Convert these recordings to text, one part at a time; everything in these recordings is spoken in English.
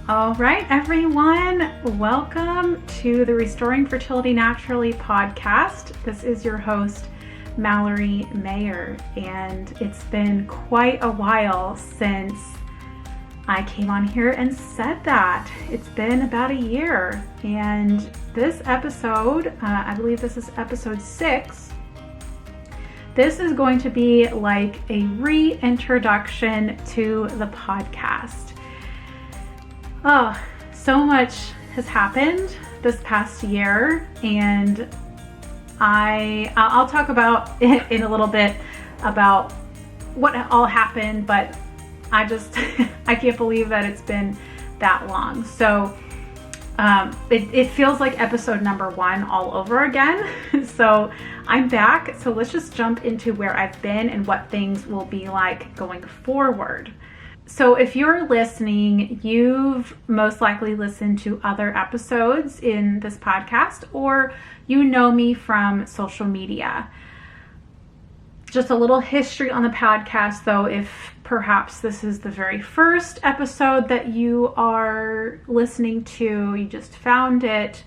All right, everyone, welcome to the Restoring Fertility Naturally podcast. This is your host, Malori Mayer, and it's been quite a while since I came on here and said that. It's been about a year, and this episode, I believe this is episode 6, this is going to be like a reintroduction to the podcast. Oh, so much has happened this past year, and I'll talk about it in a little bit about what all happened, but I can't believe that it's been that long. So it feels like episode number 1 all over again. So I'm back. So let's just jump into where I've been and what things will be like going forward. So if you're listening, you've most likely listened to other episodes in this podcast, or you know me from social media. Just a little history on the podcast, though, if perhaps this is the very first episode that you are listening to, you just found it.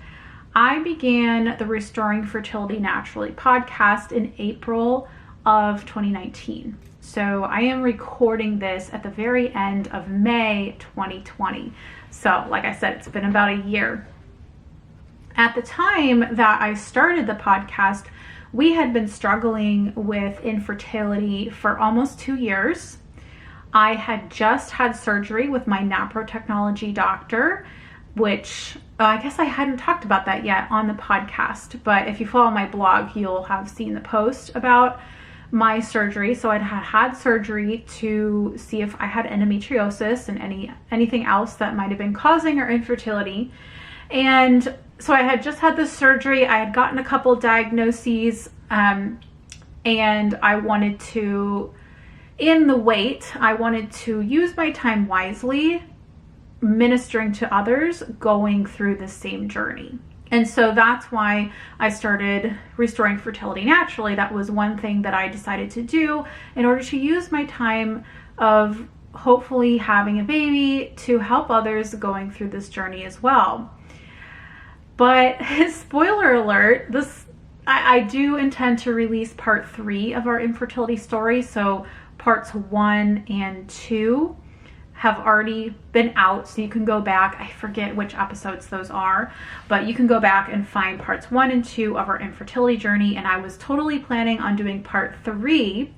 I began the Restoring Fertility Naturally podcast in April of 2019. So I am recording this at the very end of May 2020. So like I said, it's been about a year. At the time that I started the podcast, we had been struggling with infertility for almost 2 years. I had just had surgery with my naprotechnology doctor, which I guess I hadn't talked about that yet on the podcast. But if you follow my blog, you'll have seen the post about my surgery. So I'd had surgery to see if I had endometriosis and anything else that might have been causing our infertility. And so I had just had this surgery. I had gotten a couple diagnoses, and I wanted to, in the wait, I wanted to use my time wisely, ministering to others going through the same journey. And so that's why I started Restoring Fertility Naturally. That was one thing that I decided to do in order to use my time of hopefully having a baby to help others going through this journey as well. But spoiler alert, I do intend to release part 3 of our infertility story. So parts 1 and 2 have already been out, so you can go back. I forget which episodes those are, but you can go back and find parts 1 and 2 of our infertility journey. And I was totally planning on doing part 3.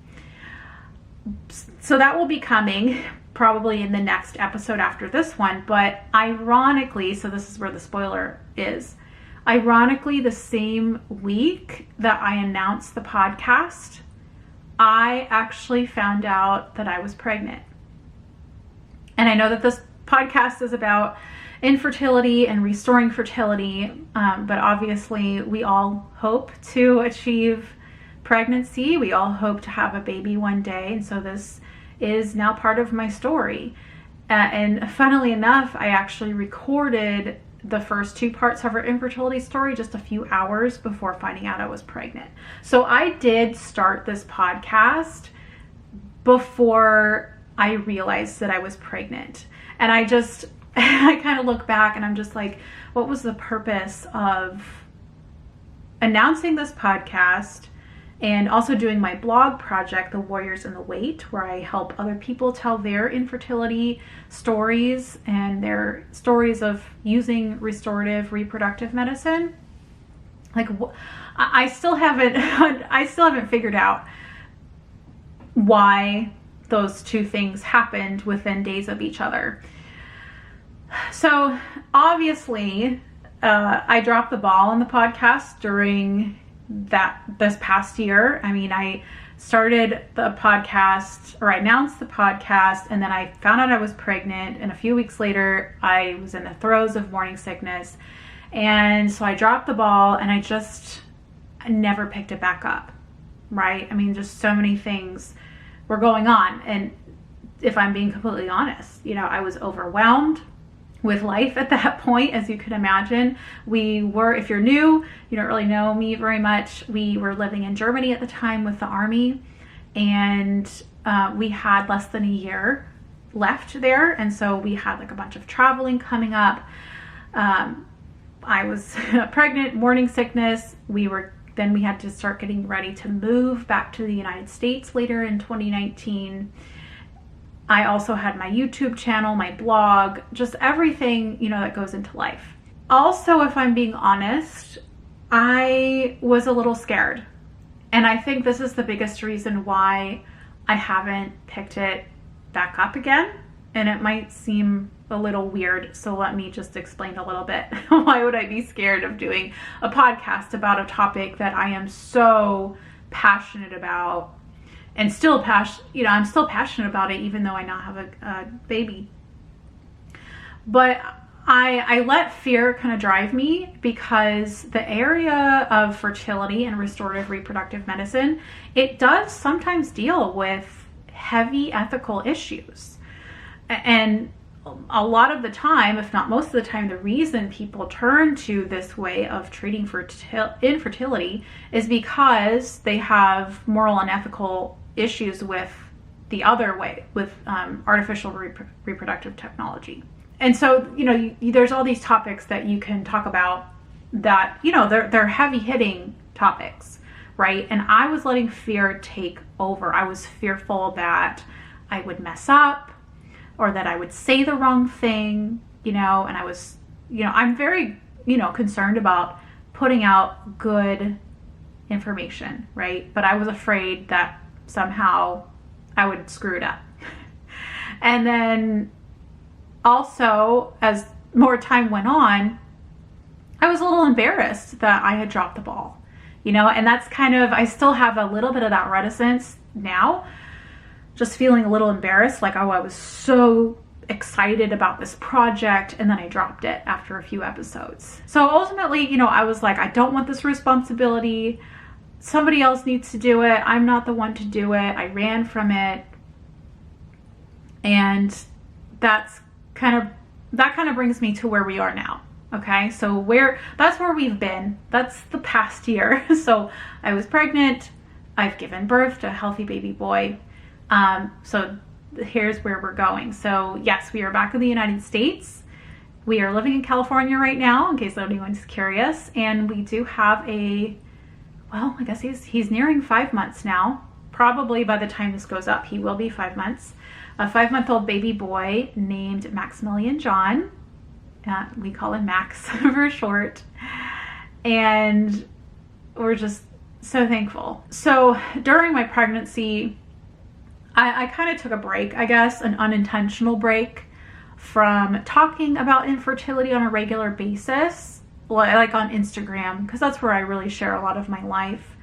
So that will be coming probably in the next episode after this one. But ironically, so this is where the spoiler is, ironically, the same week that I announced the podcast, I actually found out that I was pregnant. And I know that this podcast is about infertility and restoring fertility, but obviously we all hope to achieve pregnancy. We all hope to have a baby one day. And so this is now part of my story. And funnily enough, I actually recorded the first 2 parts of our infertility story just a few hours before finding out I was pregnant. So I did start this podcast before I realized that I was pregnant. And I kind of look back and I'm just like, what was the purpose of announcing this podcast and also doing my blog project, The Warriors in the Wait, where I help other people tell their infertility stories and their stories of using restorative reproductive medicine. Like, I still haven't figured out why those 2 things happened within days of each other. So obviously, I dropped the ball on the podcast during this past year. I mean, I started the podcast, or I announced the podcast, and then I found out I was pregnant, and a few weeks later, I was in the throes of morning sickness. And so I dropped the ball, and I never picked it back up, right? I mean, just so many things were going on. And if I'm being completely honest, I was overwhelmed with life at that point, as you could imagine. We were, if you're new, you don't really know me very much, we were living in Germany at the time with the Army, and we had less than a year left there. And so we had like a bunch of traveling coming up. I was pregnant, morning sickness. Then we had to start getting ready to move back to the United States later in 2019. I also had my YouTube channel, my blog, just everything, that goes into life. Also, if I'm being honest, I was a little scared. And I think this is the biggest reason why I haven't picked it back up again. And it might seem a little weird, so let me just explain a little bit. Why would I be scared of doing a podcast about a topic that I am so passionate about, and still I'm still passionate about it even though I now have a baby. But I let fear kind of drive me, because the area of fertility and restorative reproductive medicine, it does sometimes deal with heavy ethical issues. And a lot of the time, if not most of the time, the reason people turn to this way of treating infertility is because they have moral and ethical issues with the other way, with artificial reproductive technology. And so, there's all these topics that you can talk about that, they're heavy hitting topics, right? And I was letting fear take over. I was fearful that I would mess up, or that I would say the wrong thing, and I was, I'm very, concerned about putting out good information, right? But I was afraid that somehow I would screw it up. And then also, as more time went on, I was a little embarrassed that I had dropped the ball, and that's I still have a little bit of that reticence now, just feeling a little embarrassed, like, oh, I was so excited about this project and then I dropped it after a few episodes. So ultimately, I was like, I don't want this responsibility. Somebody else needs to do it. I'm not the one to do it. I ran from it. And that kind of brings me to where we are now. Okay. So that's where we've been. That's the past year. So I was pregnant. I've given birth to a healthy baby boy. So here's where we're going. So yes, we are back in the United States. We are living in California right now, in case anyone's curious. And we do have I guess he's nearing 5 months now. Probably by the time this goes up, he will be 5 months. A 5-month-old baby boy named Maximilian John. We call him Max for short. And we're just so thankful. So during my pregnancy, I kind of took a break, I guess, an unintentional break from talking about infertility on a regular basis, like on Instagram, because that's where I really share a lot of my life.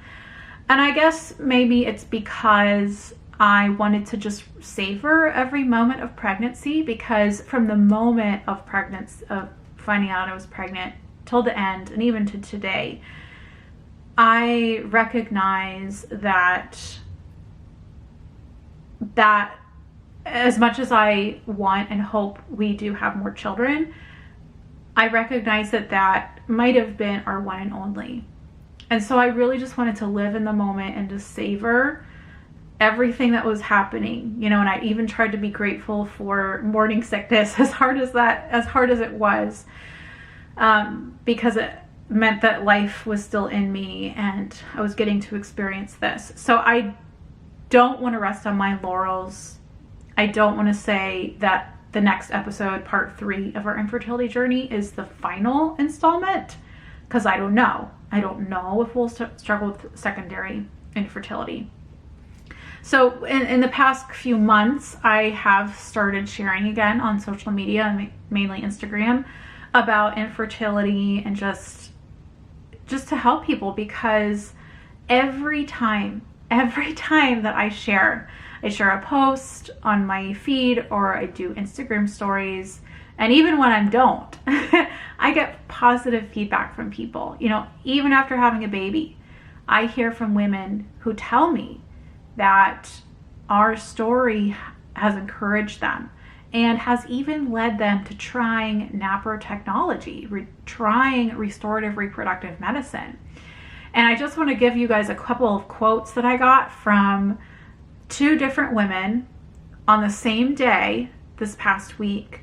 And I guess maybe it's because I wanted to just savor every moment of pregnancy, because from the moment of pregnancy, of finding out I was pregnant till the end, and even to today, I recognize that as much as I want and hope we do have more children, I recognize that might have been our one and only. And so I really just wanted to live in the moment and just savor everything that was happening, and I even tried to be grateful for morning sickness, as hard as it was, because it meant that life was still in me and I was getting to experience this. So I don't want to rest on my laurels. I don't want to say that the next episode, part 3 of our infertility journey, is the final installment, because I don't know. I don't know if we'll struggle with secondary infertility. So in the past few months, I have started sharing again on social media, and mainly Instagram, about infertility, and just to help people, because every time that I share a post on my feed, or I do Instagram stories, and even when I don't, I get positive feedback from people. Even after having a baby, I hear from women who tell me that our story has encouraged them and has even led them to trying NAPRO technology, trying restorative reproductive medicine. And I just want to give you guys a couple of quotes that I got from 2 different women on the same day this past week.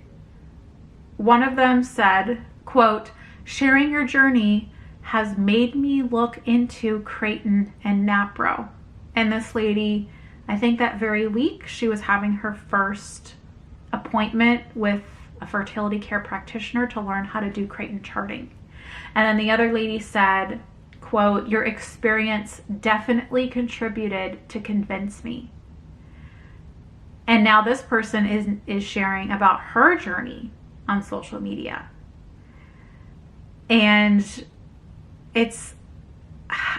One of them said, quote, "Sharing your journey has made me look into Creighton and NAPRO." And this lady, I think that very week, she was having her first appointment with a fertility care practitioner to learn how to do Creighton charting. And then the other lady said, quote, "Your experience definitely contributed to convince me." And now this person is sharing about her journey on social media. And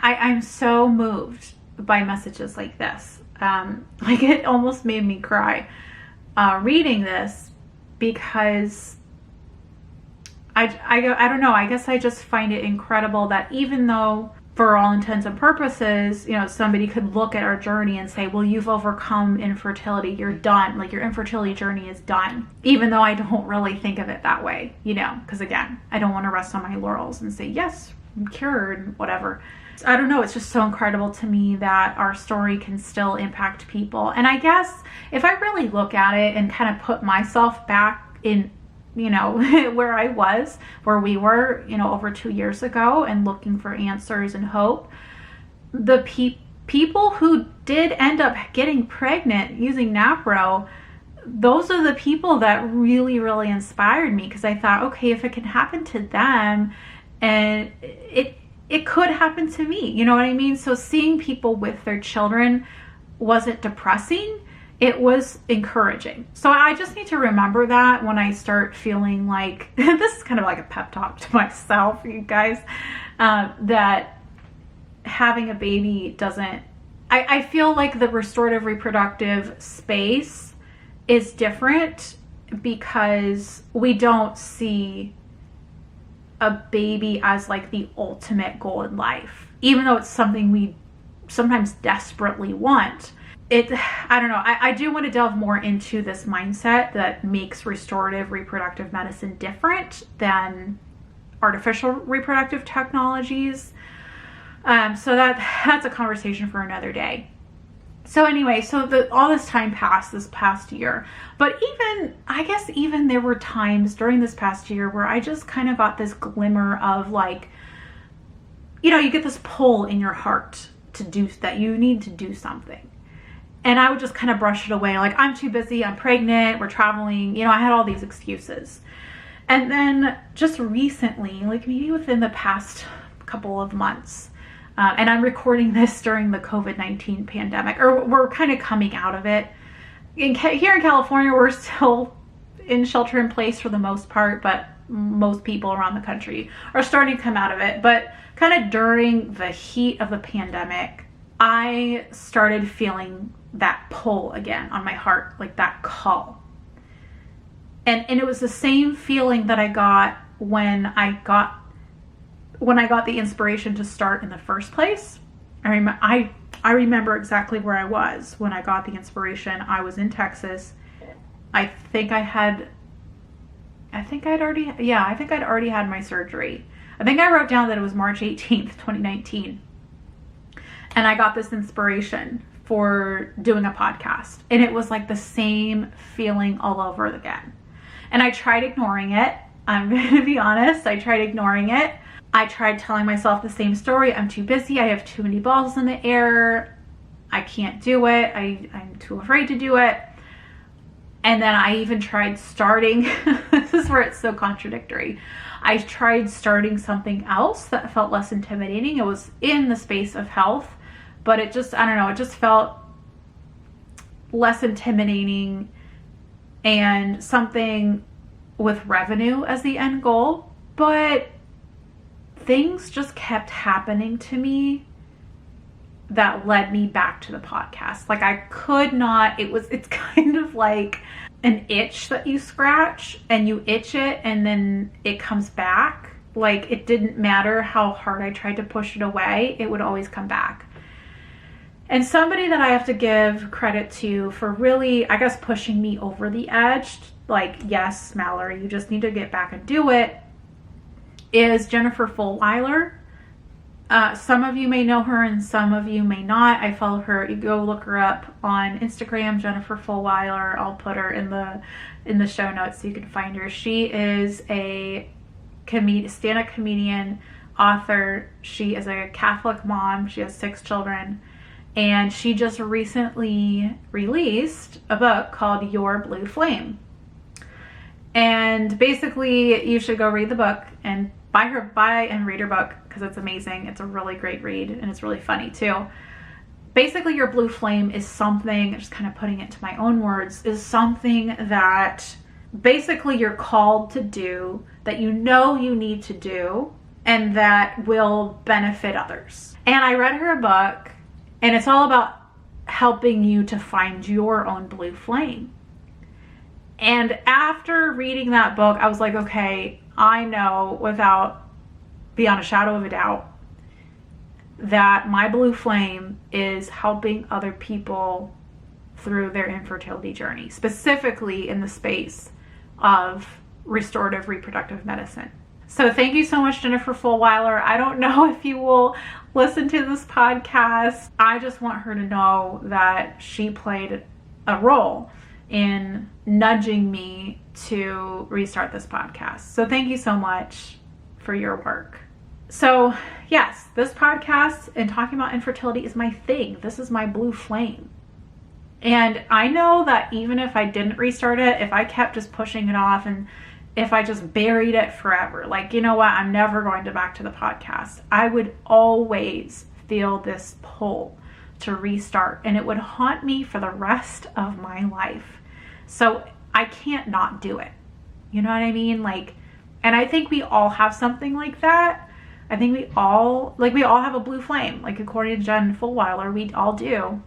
I'm so moved by messages like this. Like it almost made me cry reading this, because I don't know, I guess I just find it incredible that even though for all intents and purposes, somebody could look at our journey and say, well, you've overcome infertility, you're done, like your infertility journey is done. Even though I don't really think of it that way, because again, I don't want to rest on my laurels and say, yes, I'm cured, whatever. I don't know, it's just so incredible to me that our story can still impact people. And I guess if I really look at it and kind of put myself back in, where we were, over 2 years ago, and looking for answers and hope, the people who did end up getting pregnant using NAPRO, those are the people that really, really inspired me, because I thought, okay, if it can happen to them, and it could happen to me, you know what I mean? So seeing people with their children wasn't depressing, it was encouraging. So I just need to remember that when I start feeling like, this is kind of like a pep talk to myself, you guys, that having a baby doesn't, I feel like the restorative reproductive space is different because we don't see a baby as like the ultimate goal in life, even though it's something we sometimes desperately want. I don't know, I do want to delve more into this mindset that makes restorative reproductive medicine different than artificial reproductive technologies. So that's a conversation for another day. So anyway, all this time passed this past year, but I guess there were times during this past year where I just kind of got this glimmer of like, you get this pull in your heart to do that, you need to do something. And I would just kind of brush it away. Like, I'm too busy, I'm pregnant, we're traveling, I had all these excuses. And then just recently, like maybe within the past couple of months, and I'm recording this during the COVID-19 pandemic, or we're kind of coming out of it. Here in California, we're still in shelter in place for the most part, but most people around the country are starting to come out of it. But kind of during the heat of the pandemic, I started feeling that pull again on my heart, like that call. And it was the same feeling that I got when I got the inspiration to start in the first place. I remember exactly where I was when I got the inspiration. I was in Texas. I think I'd already had my surgery. I think I wrote down that it was March 18th, 2019. And I got this inspiration for doing a podcast. And it was like the same feeling all over again. And I tried ignoring it. I'm going to be honest. I tried ignoring it. I tried telling myself the same story. I'm too busy. I have too many balls in the air. I can't do it. I'm too afraid to do it. And then I even tried starting, this is where it's so contradictory. I tried starting something else that felt less intimidating. It was in the space of health, but it just felt less intimidating, and something with revenue as the end goal. But things just kept happening to me that led me back to the podcast. Like I could not, it's kind of like an itch that you scratch and you itch it and then it comes back. Like it didn't matter how hard I tried to push it away, it would always come back. And somebody that I have to give credit to for really, I guess, pushing me over the edge, like, yes, Mallory, you just need to get back and do it, is Jennifer Fulweiler. Some of you may know her and some of you may not. I follow her. You go look her up on Instagram, Jennifer Fulwiler. I'll put her in the show notes so you can find her. She is a stand-up comedian, author. She is a Catholic mom. She has 6 children. And she just recently released a book called Your Blue Flame. And basically, you should go read the book and buy and read her book because it's amazing. It's a really great read and it's really funny too. Basically, your blue flame is something, just kind of putting it to my own words, is something that basically you're called to do, that you know you need to do, and that will benefit others. And I read her book, and it's all about helping you to find your own blue flame. And after reading that book, I was like, okay, I know beyond a shadow of a doubt that my blue flame is helping other people through their infertility journey, specifically in the space of restorative reproductive medicine. So thank you so much, Jennifer Fulwiler. I don't know if you will listen to this podcast. I just want her to know that she played a role in nudging me to restart this podcast. So thank you so much for your work. So yes, this podcast and talking about infertility is my thing. This is my blue flame. And I know that even if I didn't restart it, if I kept just pushing it off and if I just buried it forever, like, you know what, I'm never going back to the podcast, I would always feel this pull to restart, and it would haunt me for the rest of my life. So I can't not do it. You know what I mean? Like, and I think we all have something like that. I think we all have a blue flame, like according to Jen Fulwiler, we all do.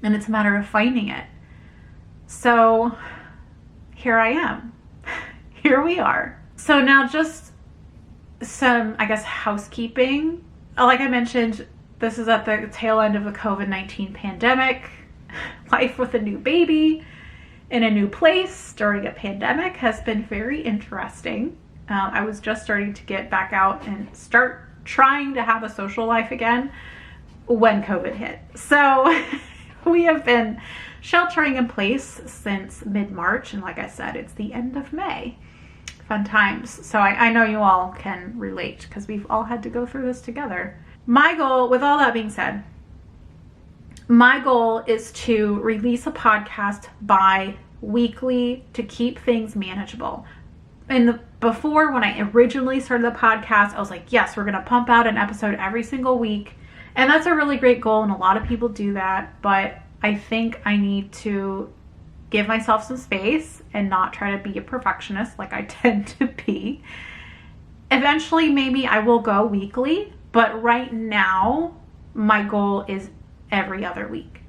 And it's a matter of finding it. So here I am. Here we are. So now just some, I guess, housekeeping. Like I mentioned, this is at the tail end of the COVID-19 pandemic. Life with a new baby in a new place during a pandemic has been very interesting. I was just starting to get back out and start trying to have a social life again when COVID hit. So we have been sheltering in place since mid-March. And like I said, it's the end of May. Fun times. So I know you all can relate because we've all had to go through this together. My goal, with all that being said, my goal is to release a podcast bi-weekly to keep things manageable. Before, when I originally started the podcast, I was like, yes, we're going to pump out an episode every single week. And that's a really great goal, and a lot of people do that. But I think I need to give myself some space and not try to be a perfectionist like I tend to be. Eventually, maybe I will go weekly, but right now, my goal is every other week.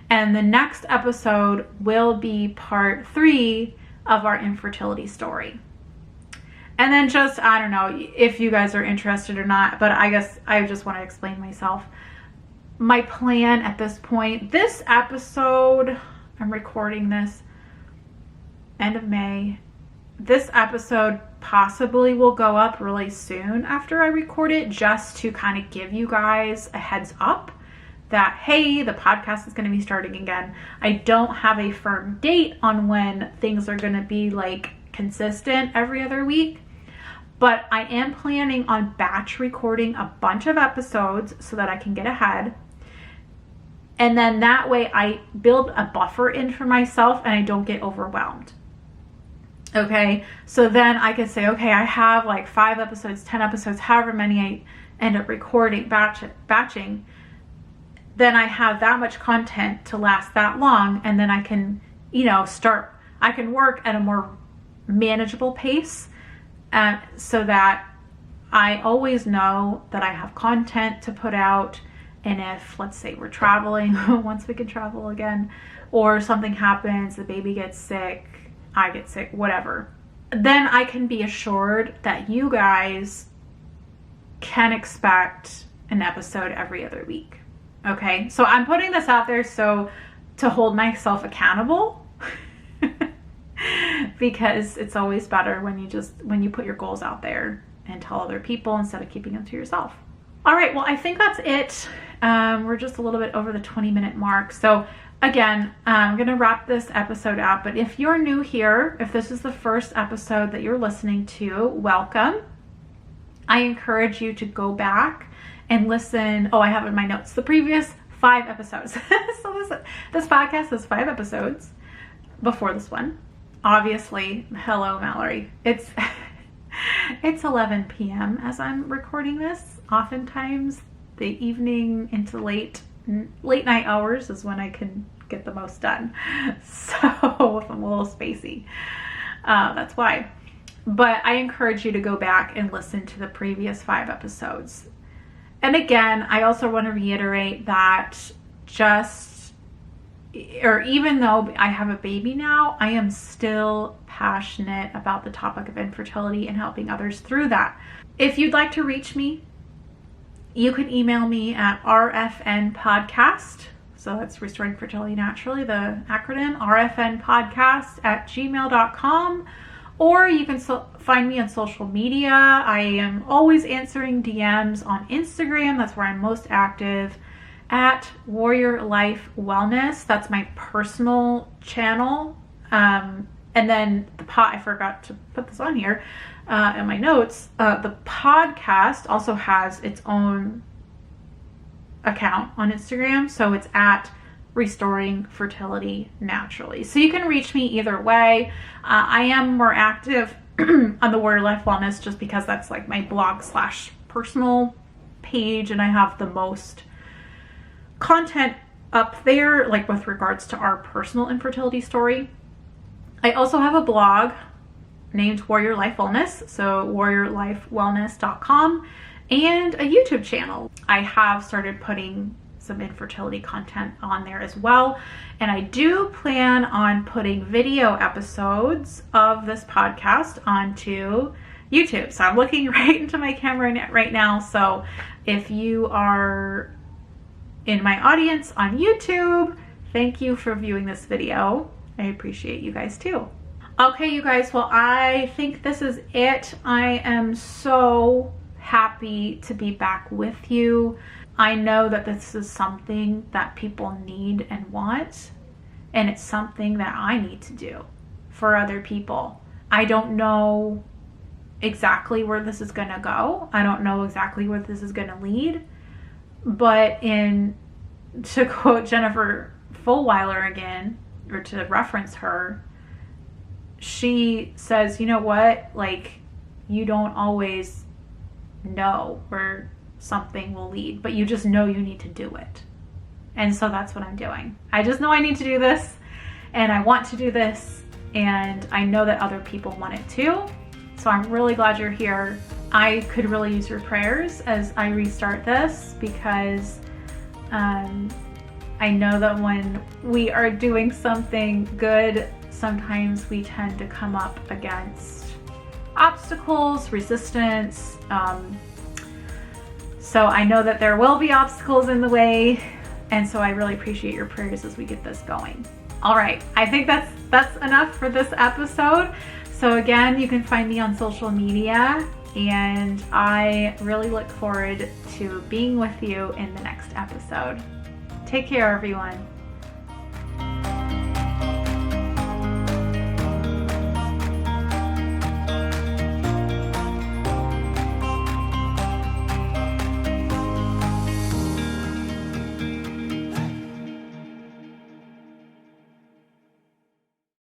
And the next episode will be part 3 of our infertility story. And then just, I don't know if you guys are interested or not, but I guess I just want to explain myself. My plan at this point, this episode, I'm recording this end of May. This episode possibly will go up really soon after I record it, just to kind of give you guys a heads up that, hey, the podcast is going to be starting again. I don't have a firm date on when things are going to be like consistent every other week, but I am planning on batch recording a bunch of episodes so that I can get ahead. And then that way I build a buffer in for myself and I don't get overwhelmed. Okay, so then I can say, okay, I have like 5 episodes, 10 episodes, however many I end up recording, batching. Then I have that much content to last that long, and then I can, I can work at a more manageable pace so that I always know that I have content to put out. And if, let's say, we're traveling, once we can travel again, or something happens, the baby gets sick, I get sick, whatever, then I can be assured that you guys can expect an episode every other week. Okay, so I'm putting this out there so to hold myself accountable because it's always better when you put your goals out there and tell other people instead of keeping them to yourself. All right, well, I think that's it. We're just a little bit over the 20-minute mark. So again, I'm going to wrap this episode up. But if you're new here, if this is the first episode that you're listening to, welcome. I encourage you to go back and listen. Oh, I have in my notes the previous 5 episodes. So this podcast has 5 episodes before this one. Obviously, hello, Mallory. It's 11 p.m. as I'm recording this. Oftentimes, the evening into late night hours is when I can get the most done. So if I'm a little spacey, that's why. But I encourage you to go back and listen to the previous 5 episodes. And again, I also want to reiterate that even though I have a baby now, I am still passionate about the topic of infertility and helping others through that. If you'd like to reach me, you can email me at rfnpodcast. So that's Restoring Fertility Naturally, the acronym, rfnpodcast@gmail.com. Or you can find me on social media. I am always answering DMs on Instagram. That's where I'm most active, at Warrior Life Wellness. That's my personal channel. And then I forgot to put this on here in my notes. The podcast also has its own account on Instagram. So it's at Restoring Fertility Naturally. So you can reach me either way. I am more active on the Warrior Life Wellness just because that's like my blog / personal page, and I have the most content up there, like with regards to our personal infertility story. I also have a blog named Warrior Life Wellness, so warriorlifewellness.com, and a YouTube channel. I have started putting some infertility content on there as well. And I do plan on putting video episodes of this podcast onto YouTube. So I'm looking right into my camera right now. So if you are in my audience on YouTube, thank you for viewing this video. I appreciate you guys too. Okay, you guys, well, I think this is it. I am so happy to be back with you. I know that this is something that people need and want, and it's something that I need to do for other people. I don't know exactly where this is going to go. I don't know exactly where this is going to lead, but to quote Jennifer Fulwiler again, or to reference her, she says, you know what, like, you don't always know where something will lead, but you just know you need to do it. And so that's what I'm doing. I just know I need to do this, and I want to do this, and I know that other people want it too. So I'm really glad you're here. I could really use your prayers as I restart this, because I know that when we are doing something good, sometimes we tend to come up against obstacles, resistance. So I know that there will be obstacles in the way, and so I really appreciate your prayers as we get this going. All right, I think that's enough for this episode. So again, you can find me on social media, and I really look forward to being with you in the next episode. Take care, everyone.